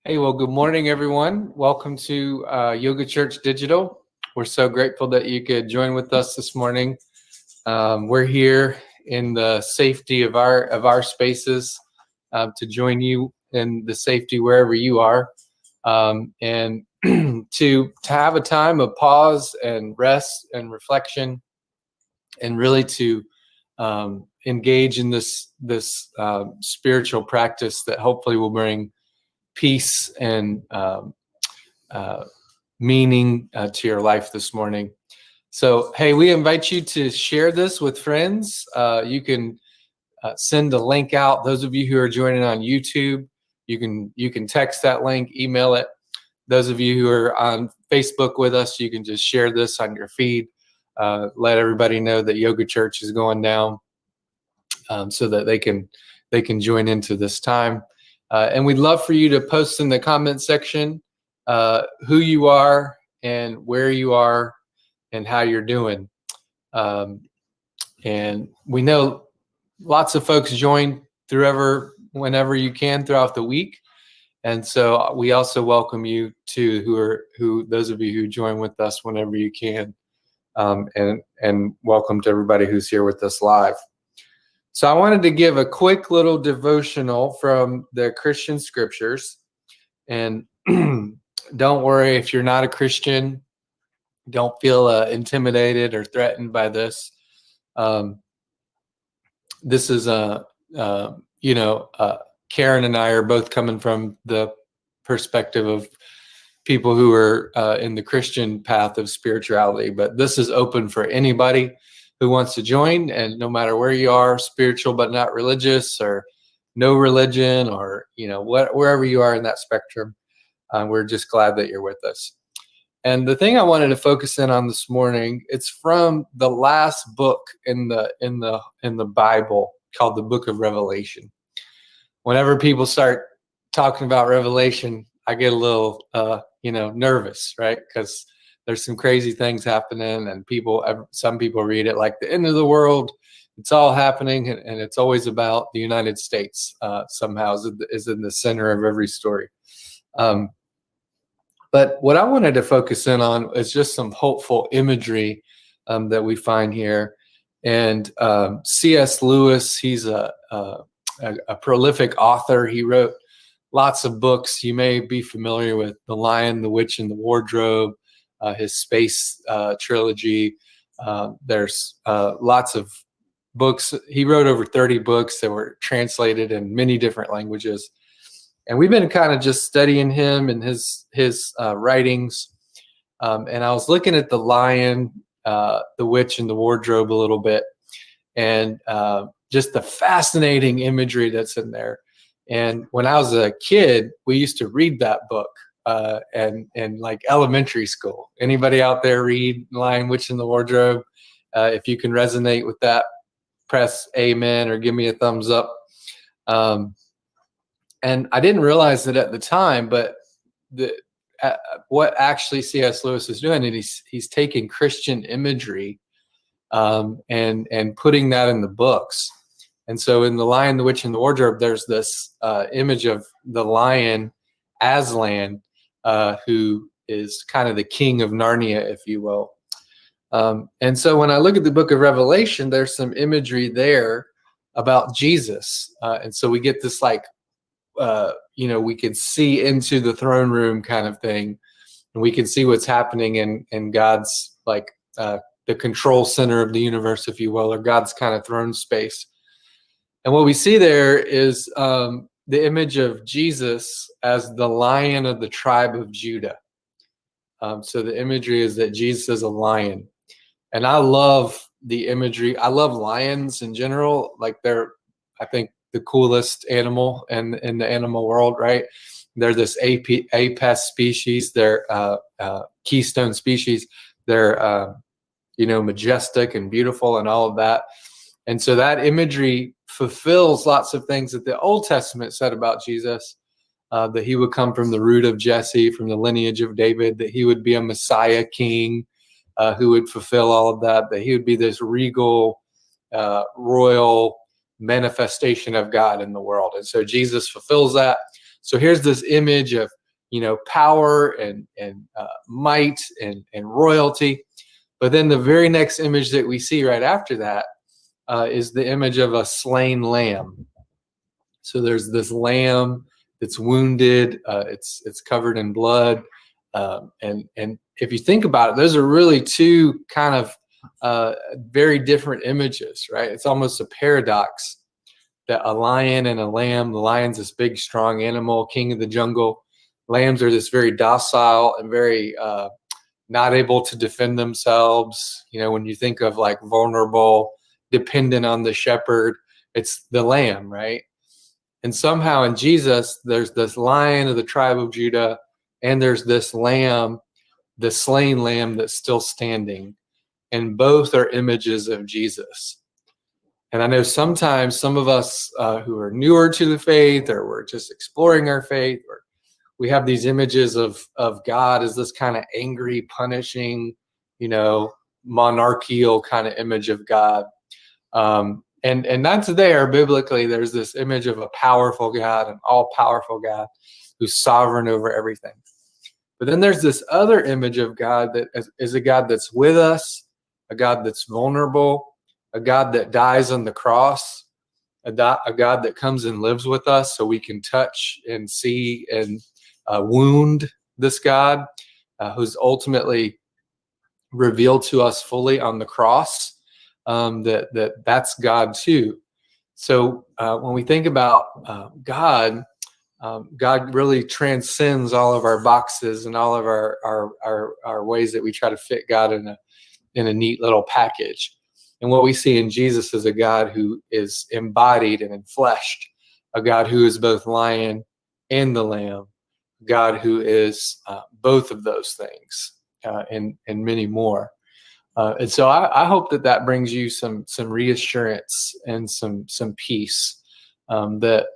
Hey, well, good morning, everyone. Welcome to Yoga Church Digital. We're so grateful that you could join with us this morning. We're here in the safety of our spaces to join you in the safety wherever you are, and to have a time of pause and rest and reflection, and really to engage in this spiritual practice that hopefully will bring peace and meaning to your life this morning. So, hey, we invite you to share this with friends. You can send a link out. Those of you who are joining on YouTube, you can text that link, email it. Those of you who are on Facebook with us, you can just share this on your feed. Let everybody know that Yoga Church is going down, so that they can join into this time. And we'd love for you to post in the comment section who you are and where you are and how you're doing. And we know lots of folks join whenever you can throughout the week. And so we also welcome you to those of you who join with us whenever you can. And welcome to everybody who's here with us live. So I wanted to give a quick little devotional from the Christian scriptures. And don't worry if you're not a Christian, don't feel intimidated or threatened by this. This is Karen and I are both coming from the perspective of people who are in the Christian path of spirituality, but this is open for anybody who wants to join, and no matter where you are, spiritual but not religious, or no religion, or wherever you are in that spectrum, we're just glad that you're with us. And the thing I wanted to focus in on this morning, it's from the last book in the Bible, called the Book of Revelation. Whenever people start talking about Revelation, I get a little nervous, right? Because there's some crazy things happening, and some people read it like the end of the world. It's all happening, and it's always about the United States. Somehow is in the center of every story. But what I wanted to focus in on is just some hopeful imagery that we find here. And C.S. Lewis, he's a prolific author. He wrote lots of books. You may be familiar with The Lion, the Witch, and the Wardrobe, his space trilogy. There's lots of books. He wrote over 30 books that were translated in many different languages. And we've been kind of just studying him and his writings. And I was looking at the lion The Witch and the Wardrobe a little bit, and just the fascinating imagery that's in there. And when I was a kid, we used to read that book and like elementary school. Anybody out there read Lion, Witch, and the Wardrobe? If you can resonate with that, press amen or give me a thumbs up. And I didn't realize it at the time, but what actually C.S. Lewis is doing, and he's taking Christian imagery and putting that in the books. And so in The Lion, the Witch, and the Wardrobe, there's this image of the lion, Aslan, who is kind of the king of Narnia, if you will. And so when I look at the book of Revelation, there's some imagery there about Jesus. And so we get this like, we can see into the throne room kind of thing. And we can see what's happening in God's, like, the control center of the universe, if you will, or God's kind of throne space. And what we see there is the image of Jesus as the Lion of the tribe of Judah. So the imagery is that Jesus is a lion. And I love the imagery. I love lions in general. Like, they're, I think, the coolest animal in the animal world, right? They're this apex species. They're keystone species. They're, majestic and beautiful and all of that. And so that imagery fulfills lots of things that the Old Testament said about Jesus, that he would come from the root of Jesse, from the lineage of David, that he would be a Messiah king who would fulfill all of that he would be this regal, royal manifestation of God in the world. And so Jesus fulfills that. So here's this image of, power and might and royalty. But then the very next image that we see right after that is the image of a slain lamb. So there's this lamb that's wounded. It's covered in blood. And if you think about it, those are really two kind of very different images, right? It's almost a paradox that a lion and a lamb. The lion's this big, strong animal, king of the jungle. Lambs are this very docile and very not able to defend themselves. When you think of like vulnerable, dependent on the shepherd, it's the lamb, right? And somehow in Jesus, there's this lion of the tribe of Judah, and there's this lamb, the slain lamb that's still standing. And both are images of Jesus. And I know sometimes some of us who are newer to the faith, or we're just exploring our faith, or we have these images of God as this kind of angry, punishing, monarchical kind of image of God. And that's there biblically. There's this image of a powerful God, an all-powerful God who's sovereign over everything. But then there's this other image of God that is a God that's with us, a God that's vulnerable, a God that dies on the cross, a God that comes and lives with us so we can touch and see and wound this God who's ultimately revealed to us fully on the cross. That's God too. So when we think about God, God really transcends all of our boxes and all of our ways that we try to fit God in a neat little package. And what we see in Jesus is a God who is embodied and enfleshed, a God who is both lion and the lamb, God who is both of those things and many more. And so I hope that brings you some reassurance and some peace that,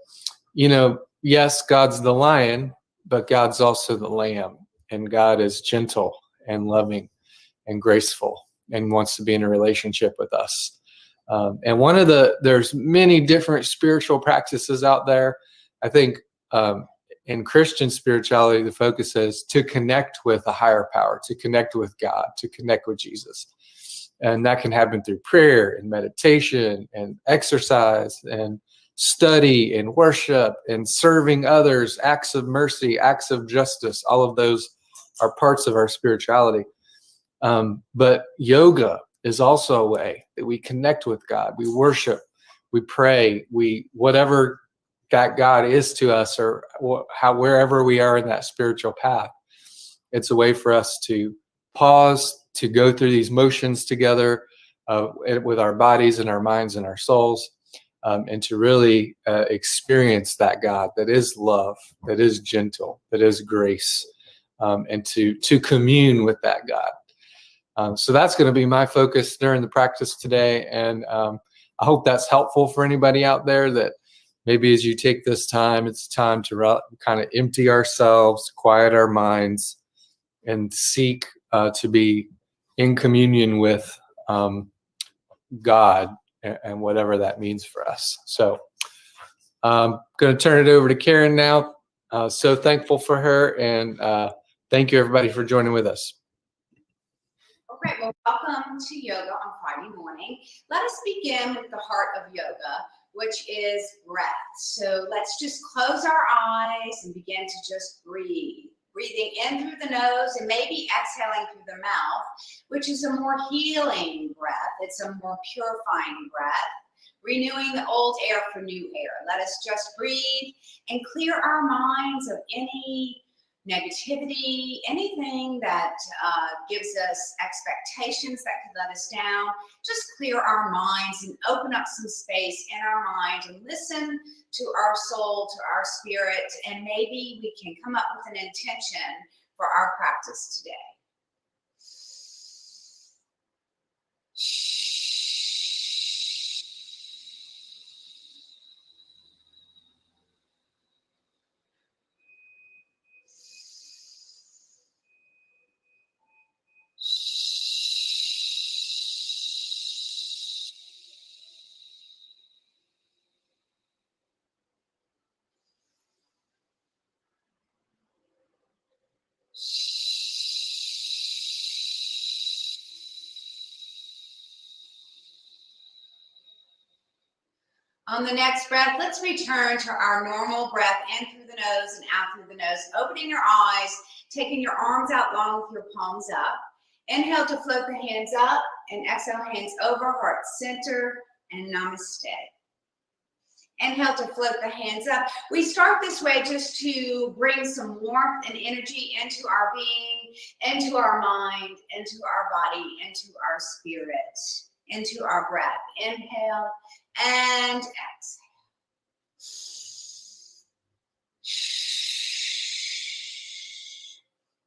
yes, God's the lion, but God's also the lamb, and God is gentle and loving and graceful and wants to be in a relationship with us. And there's many different spiritual practices out there. I think in Christian spirituality, the focus is to connect with a higher power, to connect with God, to connect with Jesus. And that can happen through prayer and meditation and exercise and study and worship and serving others, acts of mercy, acts of justice. All of those are parts of our spirituality. But yoga is also a way that we connect with God. We worship, we pray, whatever that God is to us, or wherever we are in that spiritual path. It's a way for us to pause, to go through these motions together with our bodies and our minds and our souls, and to really experience that God that is love, that is gentle, that is grace, and to commune with that God. So that's going to be my focus during the practice today. And I hope that's helpful for anybody out there, that maybe as you take this time, it's time to kind of empty ourselves, quiet our minds, and seek to be in communion with God and whatever that means for us. So I'm going to turn it over to Karen now. So thankful for her, and thank you everybody for joining with us. All right, well, welcome to yoga on Friday morning. Let us begin with the heart of yoga, which is breath. So let's just close our eyes and begin to just breathe. Breathing in through the nose and maybe exhaling through the mouth, which is a more healing breath. It's a more purifying breath, renewing the old air for new air. Let us just breathe and clear our minds of any negativity, anything that gives us expectations that could let us down. Just clear our minds and open up some space in our mind and listen to our soul, to our spirit, and maybe we can come up with an intention for our practice today. On the next breath, let's return to our normal breath in through the nose and out through the nose, opening your eyes, taking your arms out long with your palms up. Inhale to float the hands up, and exhale, hands over, heart center, and namaste. Inhale to float the hands up. We start this way just to bring some warmth and energy into our being, into our mind, into our body, into our spirit, into our breath. Inhale and exhale.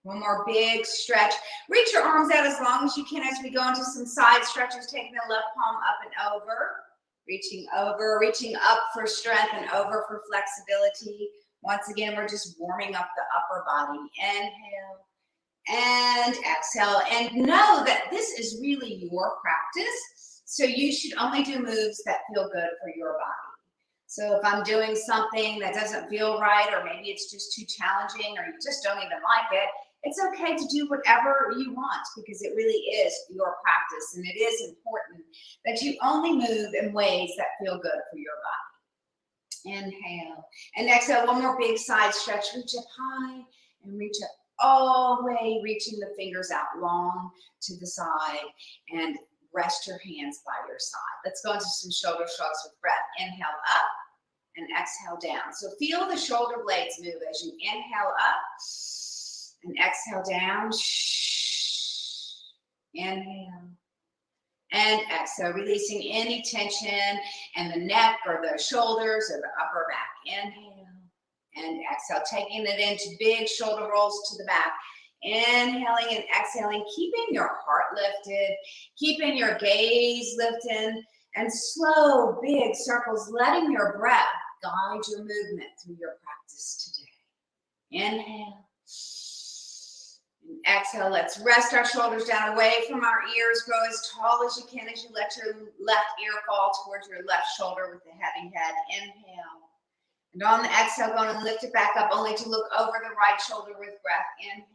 One more big stretch. Reach your arms out as long as you can as we go into some side stretches, taking the left palm up and over. Reaching over, reaching up for strength and over for flexibility. Once again, we're just warming up the upper body. Inhale and exhale. And know that this is really your practice. So you should only do moves that feel good for your body. So if I'm doing something that doesn't feel right, or maybe it's just too challenging, or you just don't even like it, it's okay to do whatever you want, because it really is your practice, and it is important that you only move in ways that feel good for your body. Inhale and exhale. One more big side stretch. Reach up high and reach up all the way, reaching the fingers out long to the side, and rest your hands by your side. Let's go into some shoulder shrugs with breath. Inhale up and exhale down. So feel the shoulder blades move as you inhale up and exhale down. Inhale and exhale, releasing any tension in the neck or the shoulders or the upper back. Inhale and exhale, taking it into big shoulder rolls to the back. Inhaling and exhaling, keeping your heart lifted, keeping your gaze lifted, and slow, big circles, letting your breath guide your movement through your practice today. Inhale. And exhale, let's rest our shoulders down away from our ears. Grow as tall as you can as you let your left ear fall towards your left shoulder with the heavy head. Inhale. And on the exhale, going to lift it back up, only to look over the right shoulder with breath. Inhale.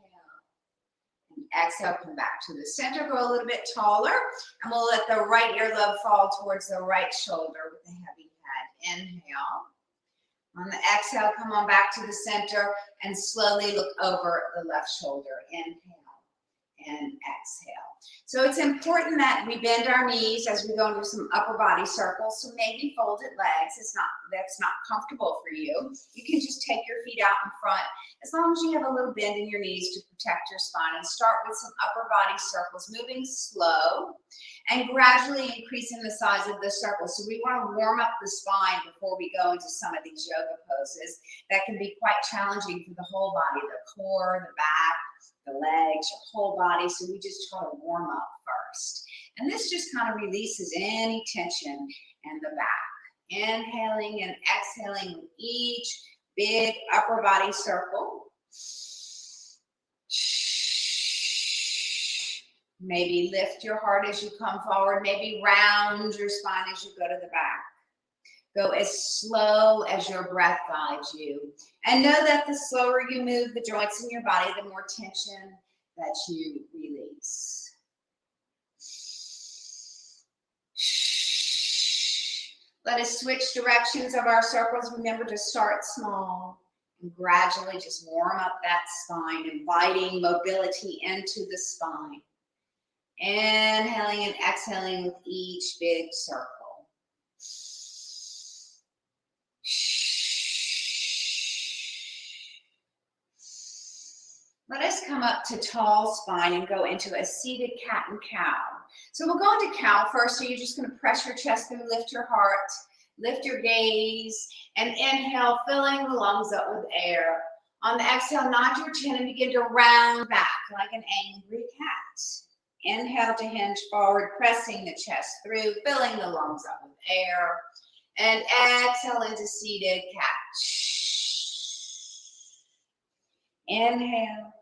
And exhale, come back to the center, go a little bit taller, and we'll let the right earlobe fall towards the right shoulder with the heavy head. Inhale. On the exhale, come on back to the center and slowly look over the left shoulder. Inhale and exhale. So it's important that we bend our knees as we go into some upper body circles. So maybe folded legs. That's not comfortable for you. You can just take your feet out in front as long as you have a little bend in your knees to protect your spine. And start with some upper body circles, moving slow and gradually increasing the size of the circle. So we want to warm up the spine before we go into some of these yoga poses that can be quite challenging for the whole body, the core, the back, the legs, your whole body. So we just try to warm up first. And this just kind of releases any tension in the back. Inhaling and exhaling with each big upper body circle. Maybe lift your heart as you come forward. Maybe round your spine as you go to the back. Go as slow as your breath guides you. And know that the slower you move the joints in your body, the more tension that you release. Let us switch directions of our circles. Remember to start small and gradually just warm up that spine, inviting mobility into the spine. Inhaling and exhaling with each big circle. Let us come up to tall spine and go into a seated cat and cow. So we'll go into cow first. So you're just going to press your chest through, lift your heart, lift your gaze, and inhale, filling the lungs up with air. On the exhale, nod your chin and begin to round back like an angry cat. Inhale to hinge forward, pressing the chest through, filling the lungs up with air. And exhale into seated cat. Inhale.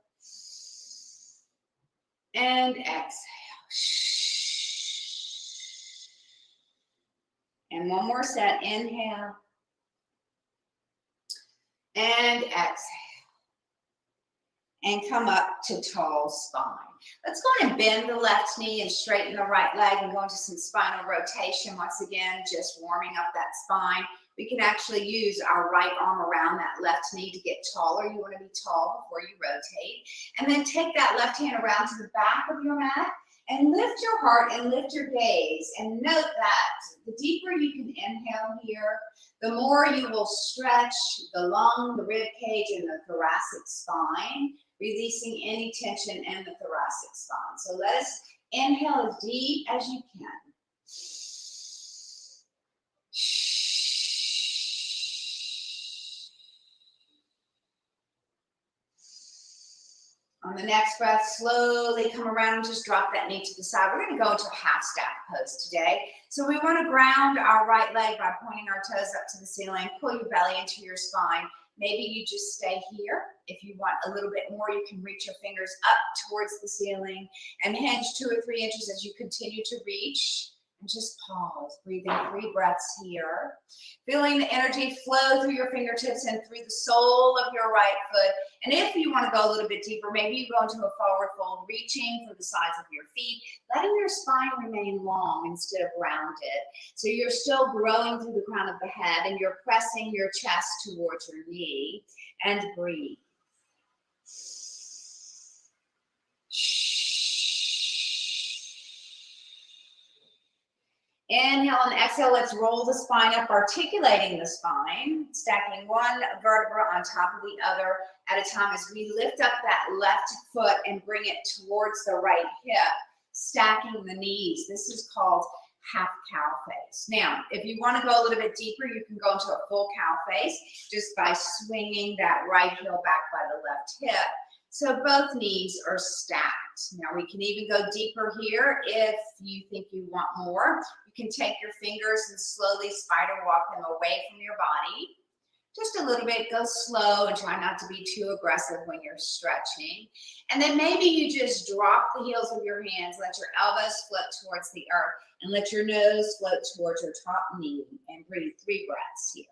And exhale. And one more set. Inhale. And exhale. And come up to tall spine. Let's go and bend the left knee and straighten the right leg and go into some spinal rotation. Once again, just warming up that spine. We can actually use our right arm around that left knee to get taller. You want to be tall before you rotate. And then take that left hand around to the back of your mat and lift your heart and lift your gaze. And note that the deeper you can inhale here, the more you will stretch the lung, the rib cage, and the thoracic spine, releasing any tension in the thoracic spine. So let us inhale as deep as you can. On the next breath, slowly come around and just drop that knee to the side. We're going to go into a half stack pose today. So we want to ground our right leg by pointing our toes up to the ceiling. Pull your belly into your spine. Maybe you just stay here. If you want a little bit more, you can reach your fingers up towards the ceiling and hinge 2 or 3 inches as you continue to reach. And just pause, breathing 3 breaths here. Feeling the energy flow through your fingertips and through the sole of your right foot. And if you want to go a little bit deeper, maybe you go into a forward fold, reaching for the sides of your feet, letting your spine remain long instead of rounded. So you're still growing through the crown of the head and you're pressing your chest towards your knee. And breathe. Inhale and exhale, let's roll the spine up, articulating the spine, stacking one vertebra on top of the other at a time as we lift up that left foot and bring it towards the right hip, stacking the knees. This is called half cow face. Now, if you want to go a little bit deeper, you can go into a full cow face just by swinging that right heel back by the left hip. So both knees are stacked. Now we can even go deeper here if you think you want more. You can take your fingers and slowly spider walk them away from your body. Just a little bit, go slow and try not to be too aggressive when you're stretching. And then maybe you just drop the heels of your hands, let your elbows float towards the earth and let your nose float towards your top knee and breathe 3 breaths here.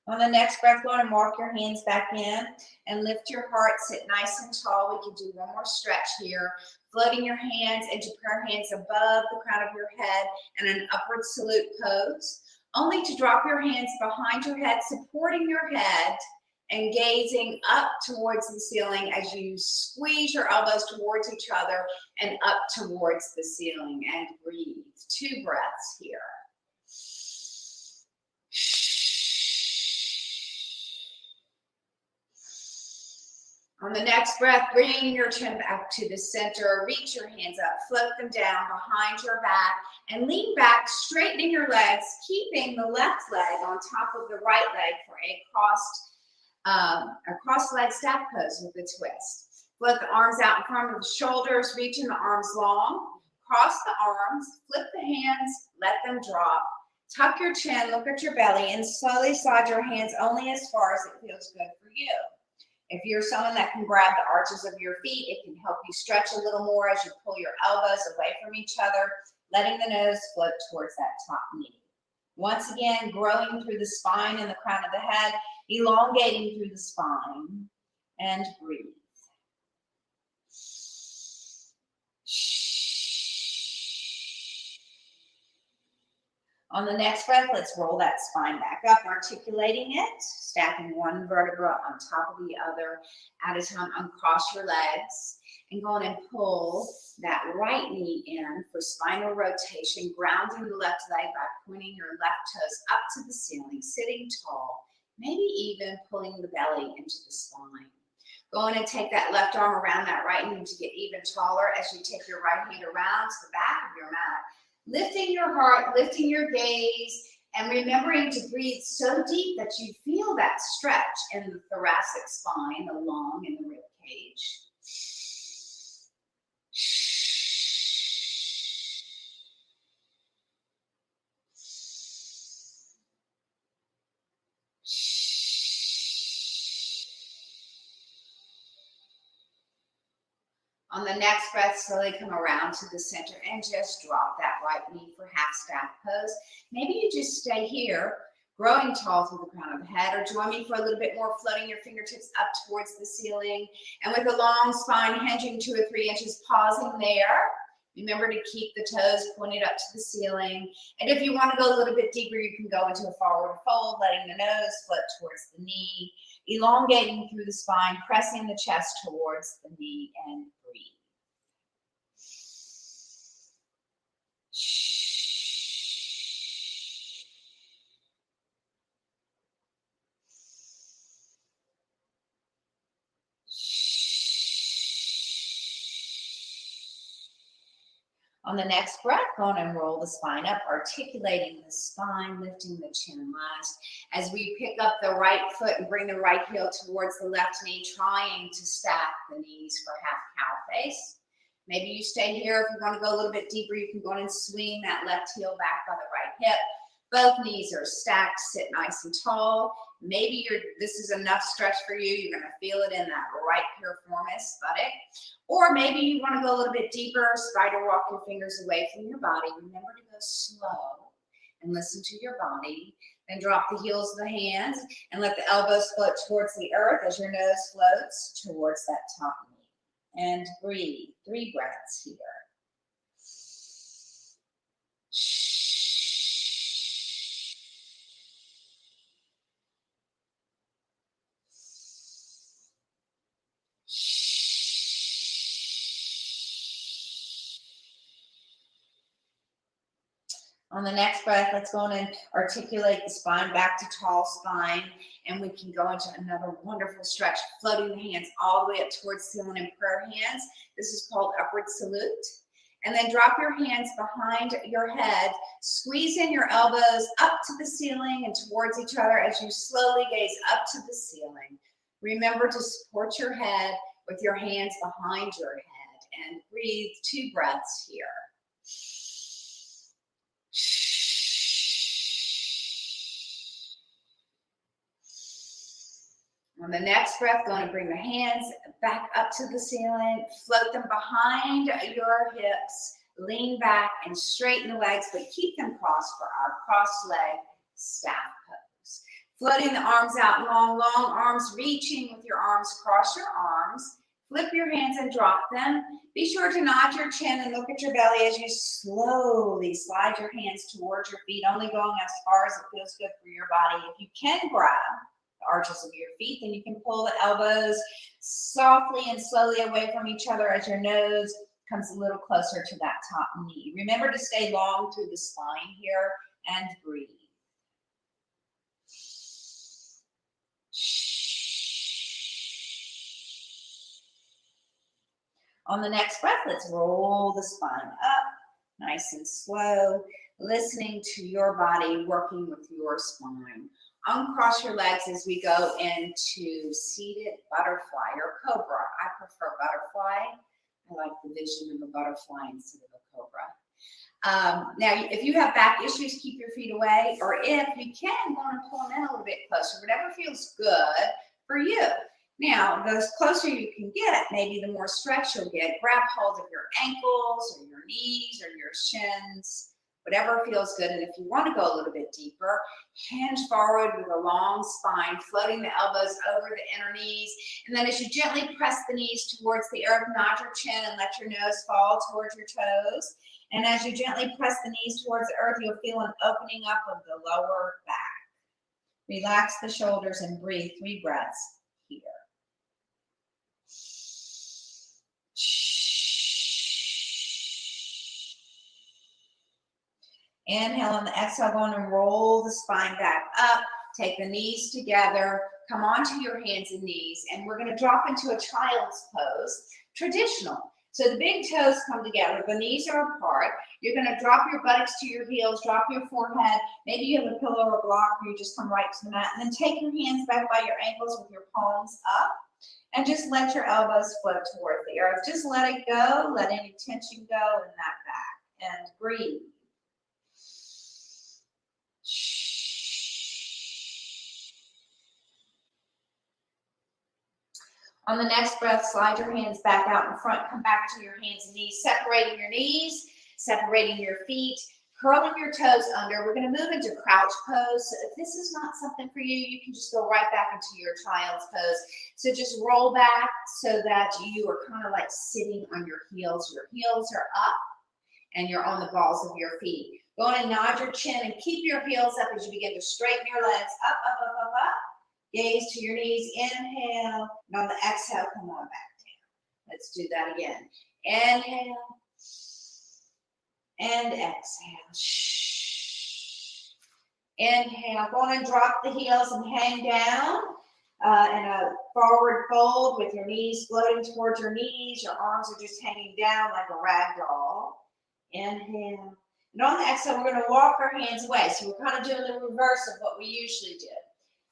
On the next breath, go and walk your hands back in and lift your heart, sit nice and tall. We can do one more stretch here. floating your hands into prayer hands above the crown of your head in an upward salute pose, only to drop your hands behind your head, supporting your head and gazing up towards the ceiling as you squeeze your elbows towards each other and up towards the ceiling, and breathe. 2 breaths here. On the next breath, bring your chin back to the center, reach your hands up, float them down behind your back, and lean back, straightening your legs, keeping the left leg on top of the right leg for a cross-leg staff pose with a twist. Float the arms out in front of the shoulders, reaching the arms long, cross the arms, flip the hands, let them drop. Tuck your chin, look at your belly, and slowly slide your hands only as far as it feels good for you. If you're someone that can grab the arches of your feet, it can help you stretch a little more as you pull your elbows away from each other, letting the nose float towards that top knee. Once again, growing through the spine and the crown of the head, elongating through the spine, and breathe. On the next breath, let's roll that spine back up, articulating it, stacking one vertebra on top of the other at a time. Uncross your legs and go on and pull that right knee in for spinal rotation, grounding the left leg by pointing your left toes up to the ceiling, sitting tall, maybe even pulling the belly into the spine. Go on and take that left arm around that right knee to get even taller as you take your right hand around to the back of your mat. Lifting your heart, lifting your gaze, and remembering to breathe so deep that you feel that stretch in the thoracic spine, the lung, and the rib cage. On the next breath, slowly come around to the center and just drop that right knee for half staff pose. Maybe you just stay here, growing tall through the crown of the head, or join me for a little bit more, floating your fingertips up towards the ceiling. And with a long spine, hinging 2 or 3 inches, pausing there. Remember to keep the toes pointed up to the ceiling. And if you want to go a little bit deeper, you can go into a forward fold, letting the nose float towards the knee, elongating through the spine, pressing the chest towards the knee, and breathe. On the next breath, go on and roll the spine up, articulating the spine, lifting the chin last. As we pick up the right foot and bring the right heel towards the left knee, trying to stack the knees for half cow face. Maybe you stay here. If you want to go a little bit deeper, you can go on and swing that left heel back by the right hip. Both knees are stacked, sit nice and tall. Maybe this is enough stretch for you. You're going to feel it in that right piriformis buttock. Or maybe you want to go a little bit deeper, spider walk your fingers away from your body. Remember to go slow and listen to your body. Then drop the heels of the hands and let the elbows float towards the earth as your nose floats towards that top knee. And breathe. 3 breaths here. On the next breath, let's go on and articulate the spine back to tall spine, and we can go into another wonderful stretch, floating the hands all the way up towards ceiling and prayer hands. This is called upward salute. And then drop your hands behind your head, squeeze in your elbows up to the ceiling and towards each other as you slowly gaze up to the ceiling. Remember to support your head with your hands behind your head, and breathe 2 breaths here. On the next breath, going to bring the hands back up to the ceiling, float them behind your hips, lean back and straighten the legs, but keep them crossed for our cross-leg staff pose. Floating the arms out long, long arms, reaching with your arms across your arms, Flip your hands and drop them. Be sure to nod your chin and look at your belly as you slowly slide your hands towards your feet, only going as far as it feels good for your body. If you can grab the arches of your feet, then you can pull the elbows softly and slowly away from each other as your nose comes a little closer to that top knee. Remember to stay long through the spine here and breathe. On the next breath, let's roll the spine up, nice and slow, listening to your body, working with your spine. Uncross your legs as we go into seated butterfly or cobra. I prefer butterfly. I like the vision of a butterfly instead of a cobra. Now, if you have back issues, keep your feet away, or if you can, want to pull them in a little bit closer, whatever feels good for you. Now, the closer you can get, maybe the more stretch you'll get. Grab hold of your ankles or your knees or your shins, whatever feels good. And if you want to go a little bit deeper, hinge forward with a long spine, floating the elbows over the inner knees. And then as you gently press the knees towards the earth, nod your chin and let your nose fall towards your toes. And as you gently press the knees towards the earth, you'll feel an opening up of the lower back. Relax the shoulders and breathe 3 breaths here. Inhale on the exhale, going to roll the spine back up. Take the knees together. Come onto your hands and knees. And we're going to drop into a child's pose, traditional. So the big toes come together. The knees are apart. You're going to drop your buttocks to your heels, drop your forehead. Maybe you have a pillow or a block where you just come right to the mat. And then take your hands back by your ankles with your palms up. And just let your elbows float toward the earth. Just let it go. Let any tension go in that back. And breathe. On the next breath, slide your hands back out in front. Come back to your hands and knees, separating your knees, separating your feet, curling your toes under. We're going to move into crouch pose. So if this is not something for you, you can just go right back into your child's pose. So just roll back so that you are kind of like sitting on your heels. Your heels are up and you're on the balls of your feet. Go on and nod your chin and keep your heels up as you begin to straighten your legs up, up, up, up, up. Gaze to your knees, inhale, and on the exhale, come on back down. Let's do that again. Inhale, and exhale. Inhale, go on and drop the heels and hang down in a forward fold with your knees floating towards your knees. Your arms are just hanging down like a rag doll. Inhale. And on the exhale, we're going to walk our hands away. So we're kind of doing the reverse of what we usually do.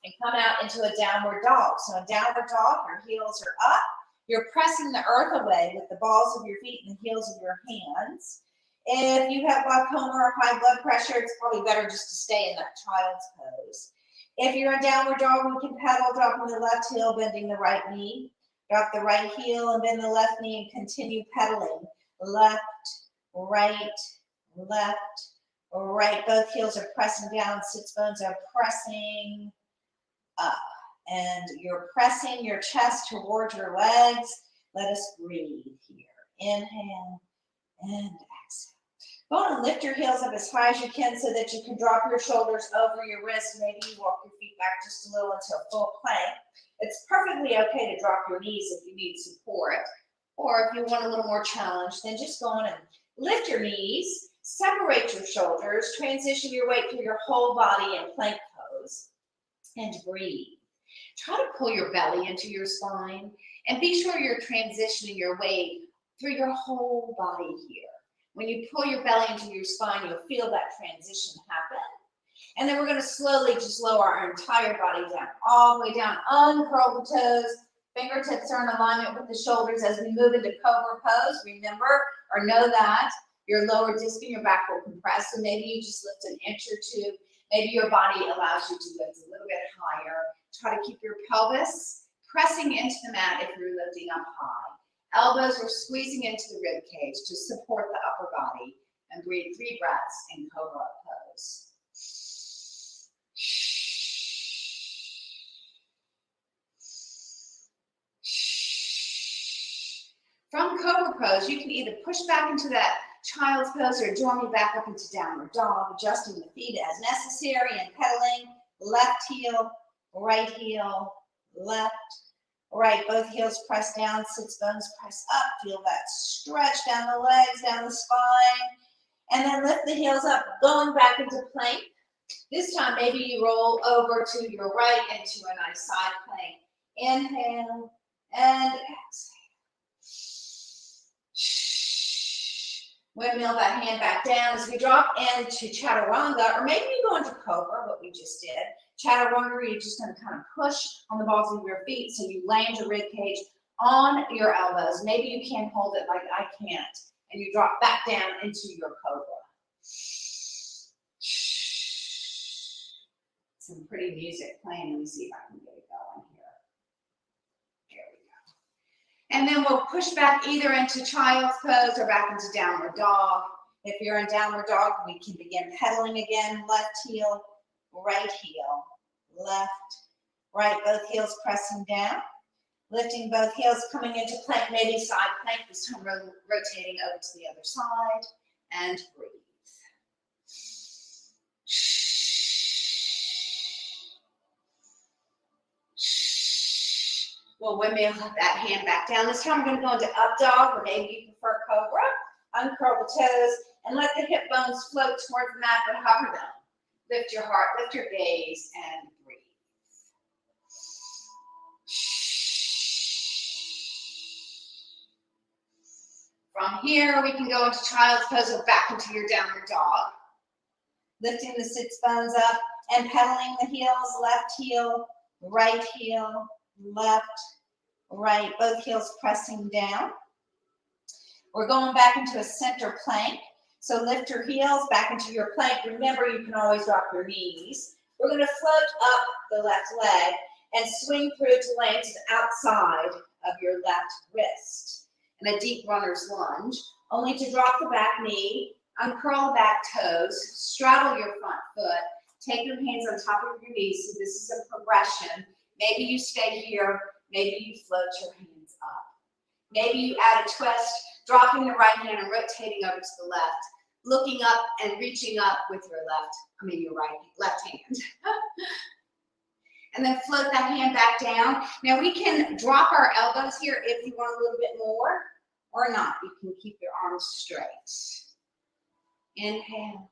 And come out into a downward dog. So in downward dog, your heels are up. You're pressing the earth away with the balls of your feet and the heels of your hands. If you have glaucoma or high blood pressure, it's probably better just to stay in that child's pose. If you're in downward dog, we can pedal, dropping the left heel, bending the right knee. Drop the right heel and bend the left knee and continue pedaling. Left, right, left, right. Both heels are pressing down. Sits bones are pressing up. And you're pressing your chest toward your legs. Let us breathe here. Inhale and exhale. Go on and lift your heels up as high as you can so that you can drop your shoulders over your wrists. Maybe you walk your feet back just a little into a full plank. It's perfectly okay to drop your knees if you need support. Or if you want a little more challenge, then just go on and lift your knees, separate your shoulders, transition your weight through your whole body in plank pose, and breathe. Try to pull your belly into your spine and be sure you're transitioning your weight through your whole body here. When you pull your belly into your spine, you'll feel that transition happen. And then we're going to slowly just lower our entire body down, all the way down, uncurl the toes. Fingertips are in alignment with the shoulders as we move into cobra pose. Remember or know that your lower disc and your back will compress. So maybe you just lift an inch or two. Maybe your body allows you to lift a little bit higher. Try to keep your pelvis pressing into the mat if you're lifting up high. Elbows are squeezing into the rib cage to support the upper body. And breathe 3 breaths in cobra pose. cobra pose, you can either push back into that child's pose or join me back up into downward dog, adjusting the feet as necessary and pedaling. Left heel, right heel, left, right. Both heels press down, sits bones press up. Feel that stretch down the legs, down the spine. And then lift the heels up, going back into plank. This time, maybe you roll over to your right into a nice side plank. Inhale and exhale. Windmill that hand back down as we drop into chaturanga, or maybe you go into cobra, what we just did. Chaturanga, you're just going to kind of push on the balls of your feet so you land your rib cage on your elbows. Maybe you can't hold it like I can't, and you drop back down into your cobra. Some pretty music playing. Let me see if I can get it going here. There we go. And then we'll push back either into child's pose or back into downward dog. If you're in downward dog, we can begin pedaling again. Left heel, right heel, left, right. Both heels pressing down. Lifting both heels, coming into plank, maybe side plank. This time rotating over to the other side. And breathe. Well, windmill that hand back down. This time we're going to go into up dog, or maybe you prefer cobra. Uncurl the toes and let the hip bones float toward the mat, but hover them. Lift your heart, lift your gaze, and breathe. From here, we can go into child's pose or back into your downward dog. Lifting the sits bones up and pedaling the heels, left heel, right heel, left, right, both heels pressing down. We're going back into a center plank. So lift your heels back into your plank. Remember, you can always drop your knees. We're going to float up the left leg and swing through to land to the outside of your left wrist. And a deep runner's lunge, only to drop the back knee, uncurl the back toes, straddle your front foot, take your hands on top of your knees. So this is a progression. Maybe you stay here, maybe you float your hands up. Maybe you add a twist, dropping the right hand and rotating over to the left, looking up and reaching up with your left hand. And then float that hand back down. Now we can drop our elbows here if you want a little bit more, or not. You can keep your arms straight. Inhale.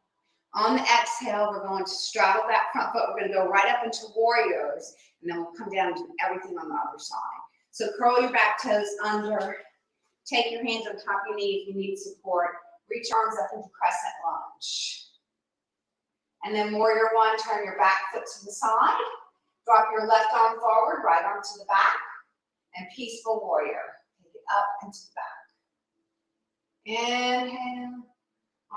On the exhale, we're going to straddle that front foot. We're going to go right up into warriors, and then we'll come down and do everything on the other side. So curl your back toes under. Take your hands on top of your knee if you need support. Reach arms up into crescent lunge. And then warrior one, turn your back foot to the side. Drop your left arm forward, right arm to the back. And peaceful warrior. Take it up and to the back. Inhale.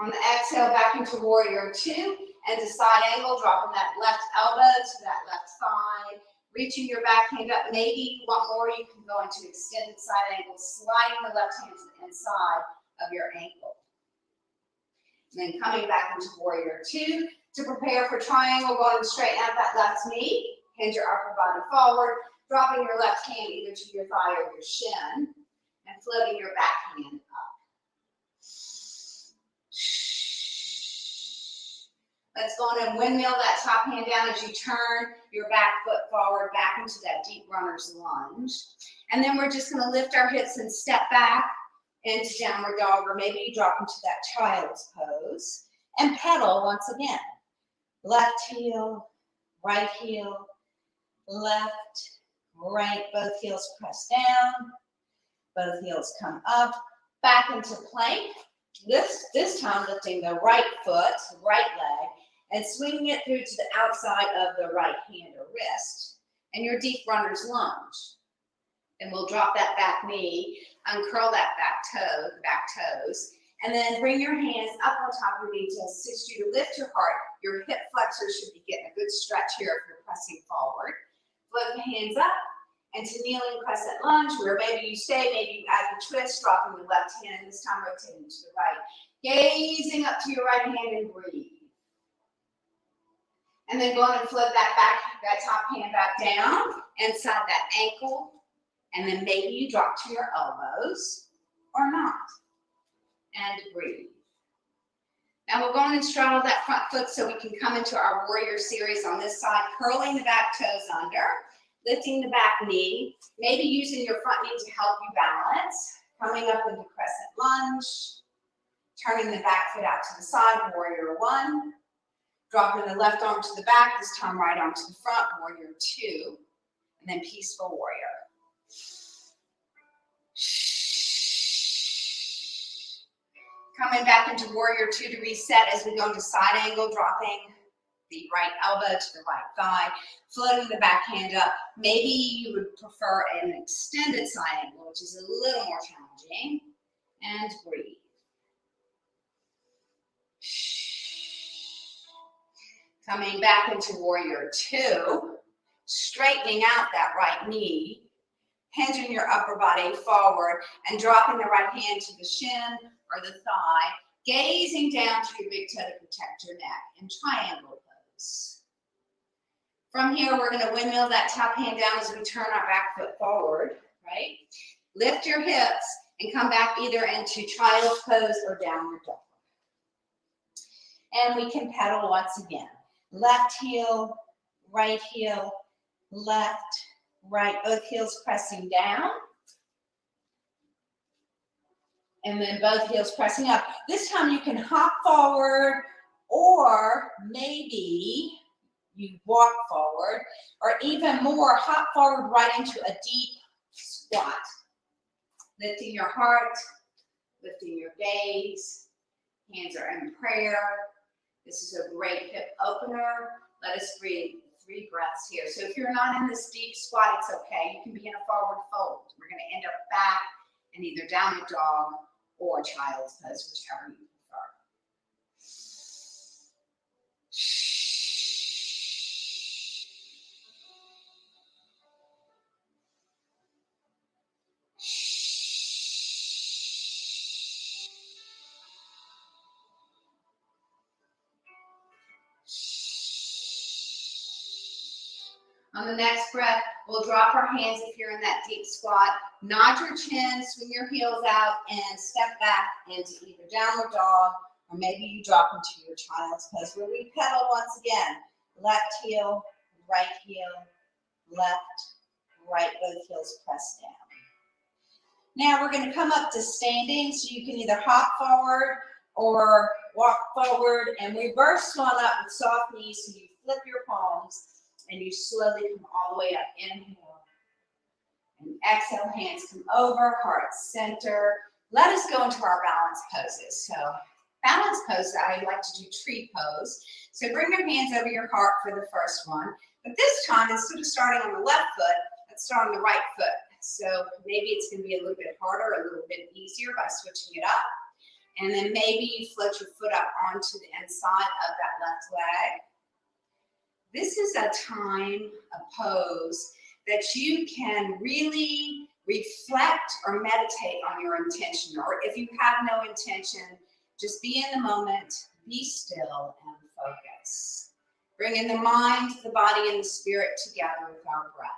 On the exhale, back into warrior two. And to side angle, dropping that left elbow to that left thigh. Reaching your back hand up. Maybe you want more, you can go into extended side angle, sliding the left hand to the inside of your ankle. And then coming back into warrior two. To prepare for triangle, going to straighten out that left knee. Hinge your upper body forward, dropping your left hand either to your thigh or your shin, and floating your back hand up. Let's go on and windmill that top hand down as you turn your back foot forward, back into that deep runner's lunge. And then we're just going to lift our hips and step back into downward dog, or maybe you drop into that child's pose and pedal once again. Left heel, right heel, left, right, both heels press down, both heels come up, back into plank. This time lifting the right foot, right leg, and swinging it through to the outside of the right hand or wrist, and your deep runner's lunge. And we'll drop that back knee, uncurl that back toes, and then bring your hands up on top of your knee to assist you to lift your heart. Your hip flexors should be getting a good stretch here if you're pressing forward. Float the hands up, and to kneeling crescent lunge, where maybe you stay, maybe you add the twist, dropping the left hand, this time rotating to the right. Gazing up to your right hand and breathe. And then go on and float that top hand back down, inside that ankle, and then maybe you drop to your elbows. or not. And breathe. Now we're going to straddle that front foot so we can come into our warrior series on this side, curling the back toes under, lifting the back knee, maybe using your front knee to help you balance, coming up into crescent lunge, turning the back foot out to the side, warrior one, dropping the left arm to the back, this time right arm to the front, warrior two, and then peaceful warrior. Coming back into warrior two to reset as we go into side angle, dropping the right elbow to the right thigh, floating the back hand up. Maybe you would prefer an extended side angle, which is a little more challenging. And breathe. Coming back into warrior two, straightening out that right knee, hinging your upper body forward and dropping the right hand to the shin or the thigh, gazing down to your big toe to protect your neck in triangle pose. From here, we're going to windmill that top hand down as we turn our back foot forward, right? Lift your hips and come back either into child's pose or downward dog. And we can pedal once again. Left heel, left, right, both heels pressing down. And then both heels pressing up. This time you can hop forward, or maybe you walk forward, or even more, hop forward right into a deep squat. Lifting your heart, lifting your gaze, hands are in prayer. This is a great hip opener. Let us breathe 3 breaths here. So if you're not in this deep squat, it's okay. You can be in a forward fold. We're going to end up back in either downward dog or child's pose, whichever you prefer. On the next breath, we'll drop our hands if you're in that deep squat. Nod your chin, swing your heels out, and step back into either downward dog, or maybe you drop into your child's pose, where we pedal once again. Left heel, left, right, both heels press down. Now we're going to come up to standing, so you can either hop forward or walk forward, and reverse swan up with soft knees, so you flip your palms. And you slowly come all the way up. Inhale. And exhale, hands come over, heart center. Let us go into our balance poses. So balance pose, I like to do tree pose. So bring your hands over your heart for the first one. But this time, instead of starting on the left foot, let's start on the right foot. So maybe it's going to be a little bit harder, a little bit easier by switching it up. And then maybe you float your foot up onto the inside of that left leg. This is a time, a pose, that you can really reflect or meditate on your intention. Or if you have no intention, just be in the moment, be still, and focus. Bringing the mind, the body, and the spirit together with our breath.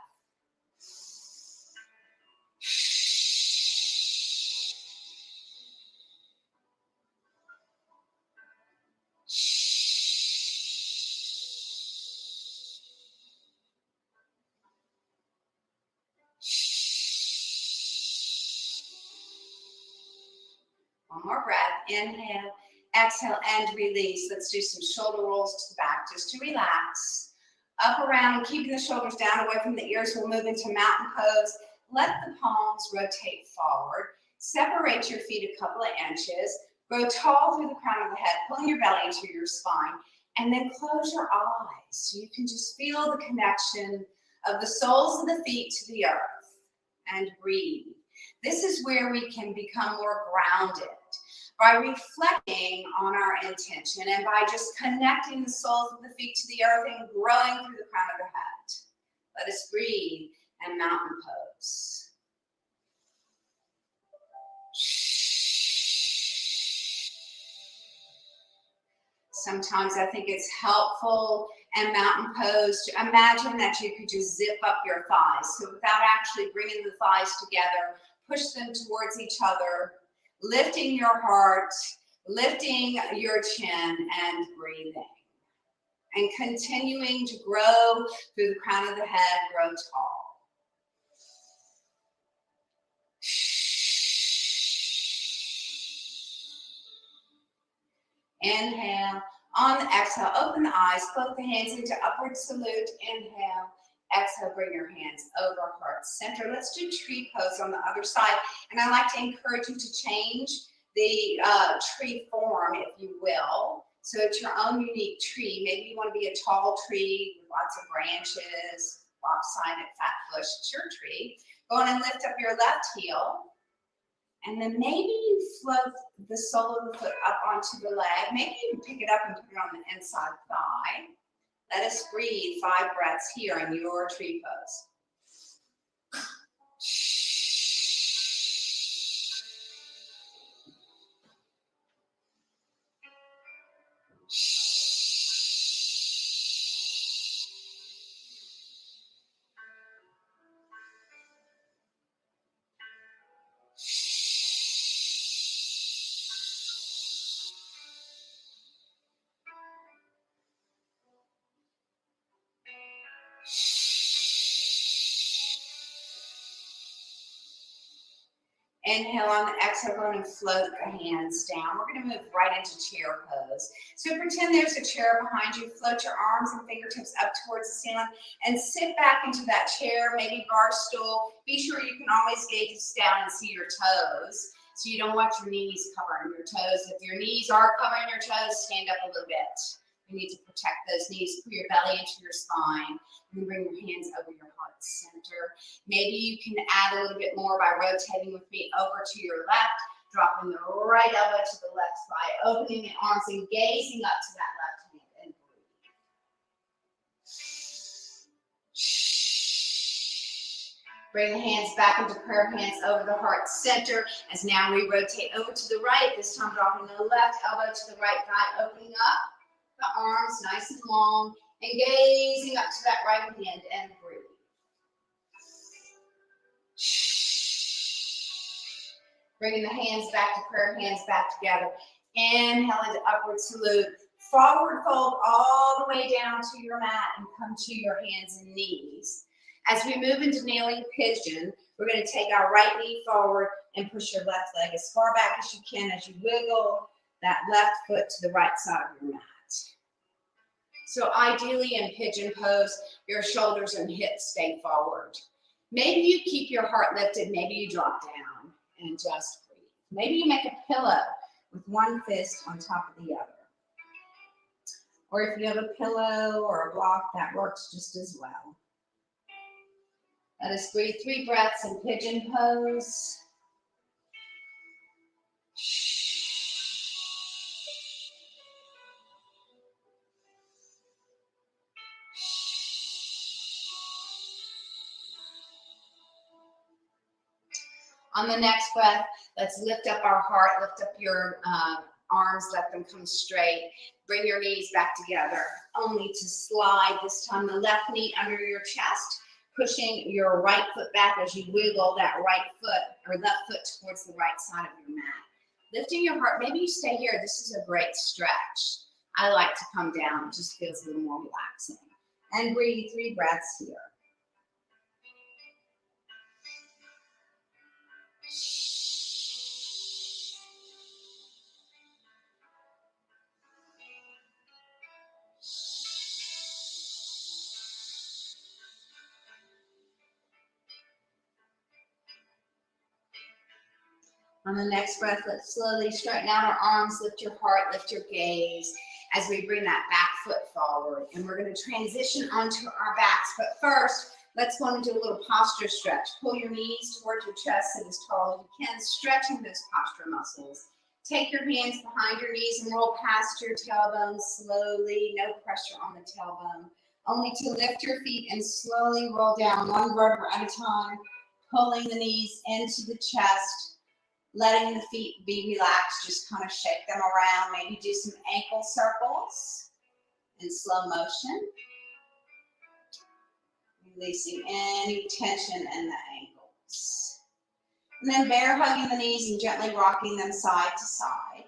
One more breath. Inhale, exhale, and release. Let's do some shoulder rolls to the back just to relax. Up, around, and keeping the shoulders down away from the ears. We'll move into mountain pose. Let the palms rotate forward. Separate your feet a couple of inches. Grow tall through the crown of the head, pulling your belly into your spine. And then close your eyes so you can just feel the connection of the soles of the feet to the earth. And breathe. This is where we can become more grounded by reflecting on our intention and by just connecting the soles of the feet to the earth and growing through the crown of the head. Let us breathe and mountain pose. Sometimes I think it's helpful in mountain pose to imagine that you could just zip up your thighs. So without actually bringing the thighs together, push them towards each other lifting your heart, lifting your chin, and breathing. And continuing to grow through the crown of the head, grow tall. Inhale. On the exhale, open the eyes, float the hands into upward salute. Inhale. Exhale, bring your hands over heart center. Let's do tree pose on the other side. And I'd like to encourage you to change the tree form, if you will. So it's your own unique tree. Maybe you want to be a tall tree with lots of branches, lopsided, fat bush. It's your tree. Go on and lift up your left heel. And then maybe you float the sole of the foot up onto the leg. Maybe you can pick it up and put it on the inside thigh. Let us breathe 5 breaths here in your tree pose. Inhale on the exhale, go and float the hands down. We're going to move right into chair pose. So pretend there's a chair behind you. Float your arms and fingertips up towards the ceiling and sit back into that chair, maybe bar stool. Be sure you can always gaze down and see your toes. So you don't want your knees covering your toes. If your knees are covering your toes, stand up a little bit. You need to protect those knees. Put your belly into your spine. And then bring your hands over your heart center. Maybe you can add a little bit more by rotating with me over to your left, dropping the right elbow to the left thigh, opening the arms and gazing up to that left hand and breathe. Bring the hands back into prayer hands over the heart center as now we rotate over to the right, this time dropping the left elbow to the right thigh, opening up the arms nice and long and gazing up to that right hand and breathe. Bringing the hands back to prayer, hands back together. Inhale into upward salute. Forward fold all the way down to your mat and come to your hands and knees. As we move into kneeling pigeon, we're going to take our right knee forward and push your left leg as far back as you can as you wiggle that left foot to the right side of your mat. So ideally in pigeon pose, your shoulders and hips stay forward. Maybe you keep your heart lifted, maybe you drop down and just breathe. Maybe you make a pillow with one fist on top of the other. Or if you have a pillow or a block, that works just as well. Let us breathe 3 breaths in pigeon pose. On the next breath, let's lift up our heart, lift up your arms, let them come straight. Bring your knees back together, only to slide this time the left knee under your chest, pushing your right foot back as you wiggle that right foot or left foot towards the right side of your mat. Lifting your heart, maybe you stay here. This is a great stretch. I like to come down, it just feels a little more relaxing. And breathe 3 breaths here. On the next breath, let's slowly straighten out our arms, lift your heart, lift your gaze as we bring that back foot forward. And we're going to transition onto our backs. But first, let's go and do a little posture stretch. Pull your knees towards your chest, sit as tall as you can, stretching those posture muscles. Take your hands behind your knees and roll past your tailbone slowly. No pressure on the tailbone. Only to lift your feet and slowly roll down one vertebra at a time, pulling the knees into the chest. Letting the feet be relaxed, just kind of shake them around. Maybe do some ankle circles in slow motion. Releasing any tension in the ankles. And then bear hugging the knees and gently rocking them side to side.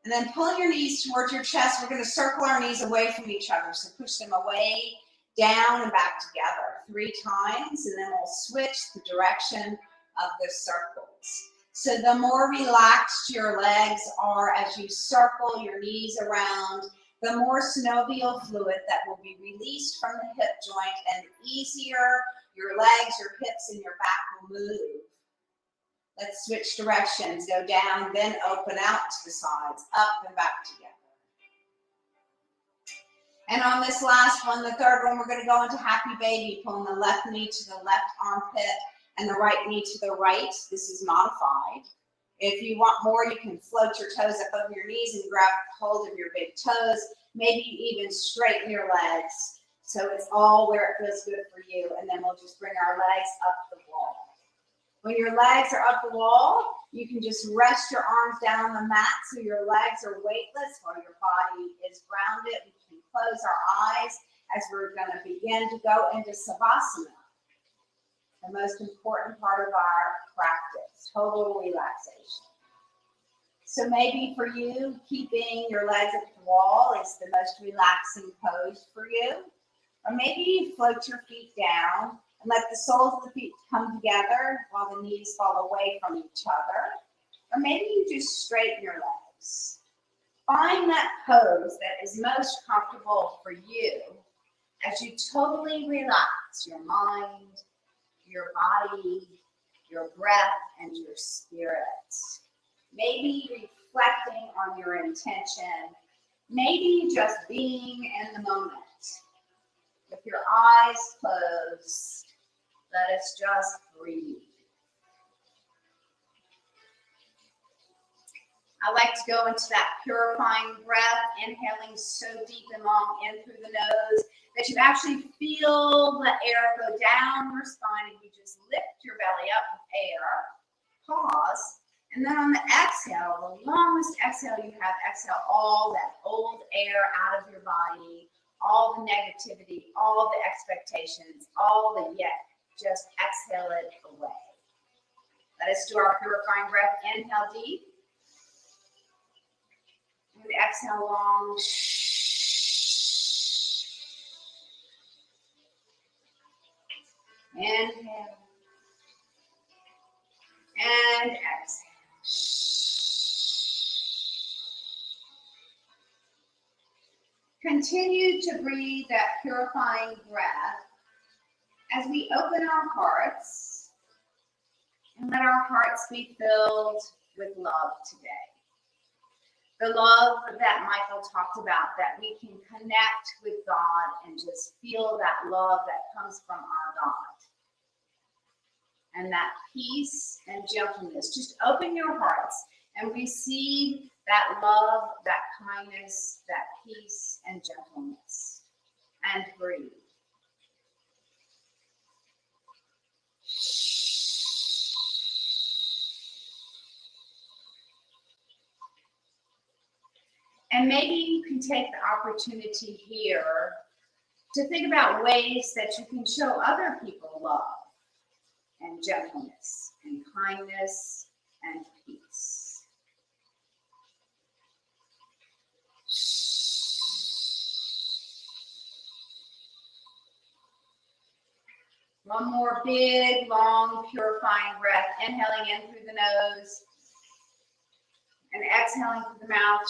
And then pulling your knees towards your chest. We're going to circle our knees away from each other. So push them away, down, and back together 3 times. And then we'll switch the direction of the circles. So the more relaxed your legs are as you circle your knees around, the more synovial fluid that will be released from the hip joint, and the easier your legs, your hips, and your back will move. Let's switch directions. Go down, then open out to the sides, up and back together. And on this last one, the third one, we're going to go into happy baby, pulling the left knee to the left armpit and the right knee to the right. This is modified. If you want more, you can float your toes up over your knees and grab hold of your big toes. Maybe even straighten your legs so it's all where it feels good for you. And then we'll just bring our legs up the wall. When your legs are up the wall, you can just rest your arms down on the mat so your legs are weightless while your body is grounded. We can close our eyes as we're going to begin to go into Savasana, the most important part of our practice, total relaxation. So maybe for you, keeping your legs at the wall is the most relaxing pose for you. Or maybe you float your feet down and let the soles of the feet come together while the knees fall away from each other. Or maybe you just straighten your legs. Find that pose that is most comfortable for you as you totally relax your mind, your body, your breath, and your spirit. Maybe reflecting on your intention. Maybe just being in the moment. With your eyes closed, let us just breathe. I like to go into that purifying breath, inhaling so deep and long in through the nose that you actually feel the air go down your spine, and you just lift your belly up with air. Pause. And then on the exhale, the longest exhale you have, exhale all that old air out of your body, all the negativity, all the expectations, all the yet. Just exhale it away. Let us do our purifying breath. Inhale deep. And exhale long. Inhale. And exhale. Continue to breathe that purifying breath as we open our hearts and let our hearts be filled with love today. The love that Michael talked about, that we can connect with God and just feel that love that comes from our God. And that peace and gentleness. Just open your hearts and receive that love, that kindness, that peace and gentleness. And breathe. And maybe you can take the opportunity here to think about ways that you can show other people love and gentleness and kindness and peace. One more big, long, purifying breath. Inhaling in through the nose and exhaling through the mouth.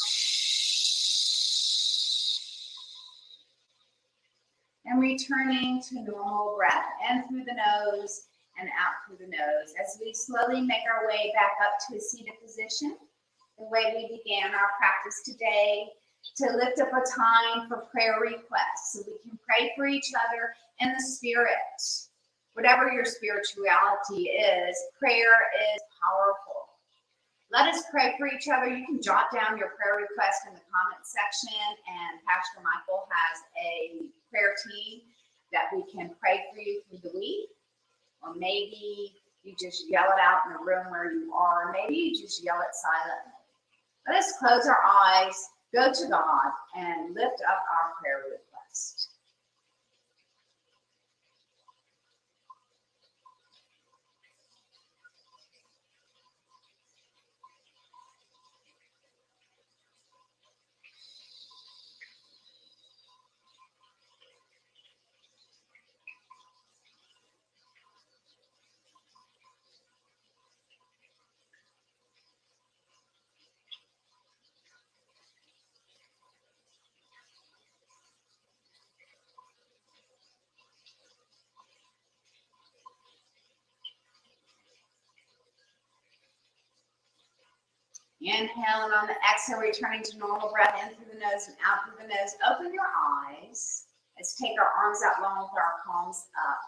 And returning to normal breath. In through the nose and out through the nose. As we slowly make our way back up to a seated position, the way we began our practice today, to lift up a time for prayer requests so we can pray for each other in the spirit. Whatever your spirituality is, prayer is powerful. Let us pray for each other. You can jot down your prayer request in the comment section, and Pastor Michael has a prayer team that we can pray for you through the week. Or maybe you just yell it out in the room where you are. Maybe you just yell it silently. Let us close our eyes, go to God, and lift up our prayer request. Inhale, and on the exhale, returning to normal breath in through the nose and out through the nose. Open your eyes. Let's take our arms out long with our palms up.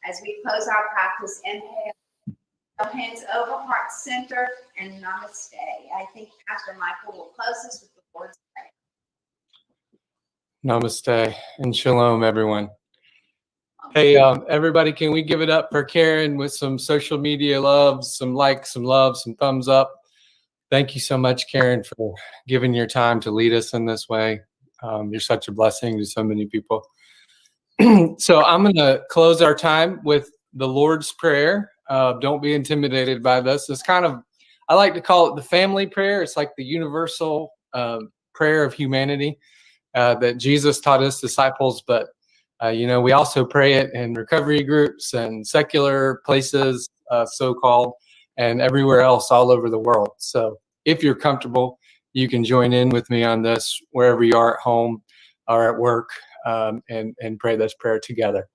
As we close our practice, inhale, hands over heart center, and namaste. I think Pastor Michael will close us with the Lord's Prayer. Namaste and shalom, everyone. Hey, everybody, can we give it up for Karen with some social media loves, some likes, some love, some thumbs up? Thank you so much, Karen, for giving your time to lead us in this way. You're such a blessing to so many people. So I'm going to close our time with the Lord's Prayer. Don't be intimidated by this. It's kind of, I like to call it the family prayer. It's like the universal prayer of humanity that Jesus taught his disciples. But, we also pray it in recovery groups and secular places, so-called, and everywhere else all over the world. So if you're comfortable, you can join in with me on this wherever you are, at home or at work, and pray this prayer together.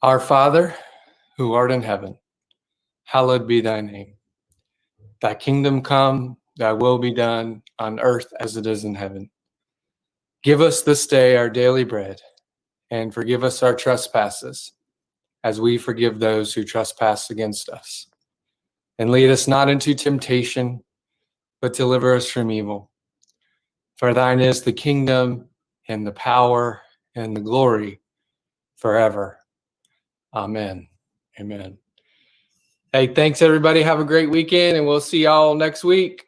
Our Father, who art in heaven, hallowed be thy name. Thy kingdom come, thy will be done on earth as it is in heaven. Give us this day our daily bread, and forgive us our trespasses, as we forgive those who trespass against us. And lead us not into temptation, but deliver us from evil. For thine is the kingdom, and the power, and the glory forever. Amen. Amen. Hey, thanks, everybody. Have a great weekend, and we'll see y'all next week.